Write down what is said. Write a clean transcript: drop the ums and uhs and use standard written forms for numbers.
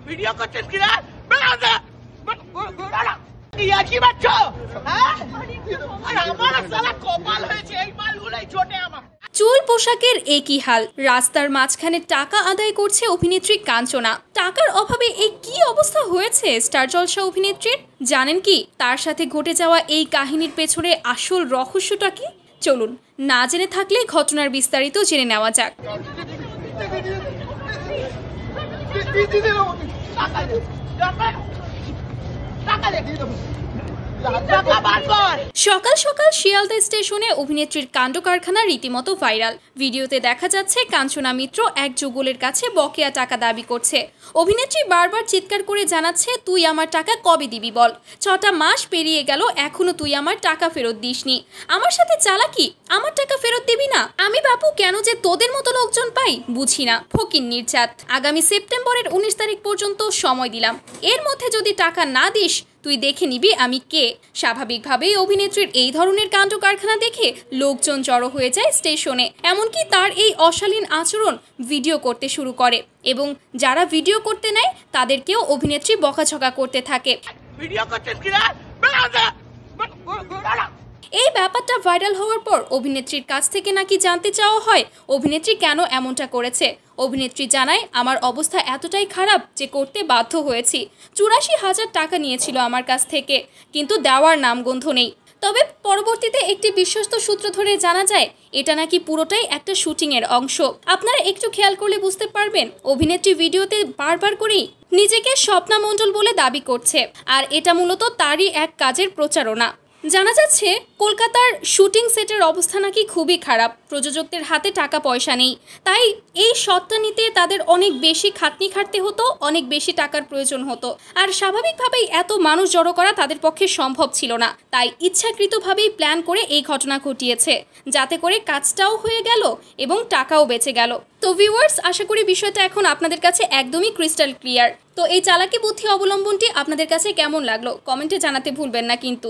Video করছেন কিনা কি বাচ্চ আমার সালা কপাল হয়েছে এই মালগুলোই জোটে আমার। চুল পোশাকের একই হাল, রাস্তার মাঝখানে টাকা আদায় করছে অভিনেত্রী কাঞ্চনা। টাকার অভাবে এই কি অবস্থা হয়েছে স্টার জলসা অভিনেত্রীর? জানেন কি তার সাথে ঘটে যাওয়া এই কাহিনীর পেছনে আসল রহস্যটা কি? চলুন না জেনে থাকলে ঘটনার বিস্তারিত জেনে নেওয়া যাক। সকাল সকাল শিয়ালদা স্টেশনে অভিনেত্রীর কাণ্ড কারখানা রীতিমতো ভাইরাল। ভিডিওতে দেখা যাচ্ছে কাঞ্চনা মিত্র এক যুগলের কাছে বকেয়া টাকা দাবি করছে। অভিনেত্রী বারবার চিৎকার করে জানাচ্ছে, তুই আমার টাকা কবে দিবি বল? 6টা মাস পেরিয়ে গেল, এখনো তুই আমার টাকা ফেরত দিসনি। আমার সাথে চালাকি, আমার টাকা ফেরত দিবি না? আমি বাপু কেন যে তোদের মতো লোকজন পাই বুঝি না। ফকিন্নির জাত। আগামী সেপ্টেম্বরের 19 তারিখ পর্যন্ত সময় দিলাম, এর মধ্যে যদি টাকা না দিস তুই দেখে নিবি আমি কে। স্বাভাবিকভাবেই অভিনেত্রীর এই ধরনের কাণ্ড কারখানা দেখে লোকজন জড়ো হয়ে যায় স্টেশনে। এমনকি তার এই অশালীন আচরণ ভিডিও করতে শুরু করে এবং যারা ভিডিও করতে নেয় তাদেরকেও অভিনেত্রী বকাঝকা করতে থাকে। এই ব্যাপারটা ভাইরাল হওয়ার পর অভিনেত্রীর কাছ থেকে নাকি জানতে চাওয়া হয় অভিনেত্রী কেন এমনটা করেছে। অভিনেত্রী জানায়, আমার অবস্থা এতটাই খারাপ যে করতে বাধ্য হয়েছি। 84,000 টাকা নিয়েছিল আমার কাছ থেকে, কিন্তু দেওয়ার নামগন্ধ নেই। তবে পরবর্তীতে একটি বিশ্বস্ত সূত্র ধরে জানা যায় এটা নাকি পুরোটাই একটা শুটিংয়ের অংশ। আপনারা একটু খেয়াল করলে বুঝতে পারবেন অভিনেত্রী ভিডিওতে বারবার করেই নিজেকে স্বপ্না মণ্ডল বলে দাবি করছে, আর এটা মূলত তারই এক কাজের প্রচারণা। জানা যাচ্ছে কলকাতার শুটিং সেটের অবস্থা নাকি খুবই খারাপ, প্রযোজকদের হাতে টাকা পয়সা নেই, তাই এই শটটা নিতে তাদের অনেক বেশি খাটনি খাটতে হতো, অনেক বেশি টাকার প্রয়োজন হতো। আর স্বাভাবিকভাবেই এত মানুষ জড়ো করা তাদের পক্ষে সম্ভব ছিল না, তাই ইচ্ছাকৃতভাবেই প্ল্যান করে এই ঘটনা ঘটিয়েছে, যাতে করে কাজটাও হয়ে গেল এবং টাকাও বেঁচে গেল। তো ভিউয়ার্স, আশা করি বিষয়টা এখন আপনাদের কাছে একদমই ক্রিস্টাল ক্লিয়ার। তো এই চালাকি বুদ্ধি অবলম্বনটি আপনাদের কাছে কেমন লাগলো কমেন্টে জানাতে ভুলবেন না কিন্তু।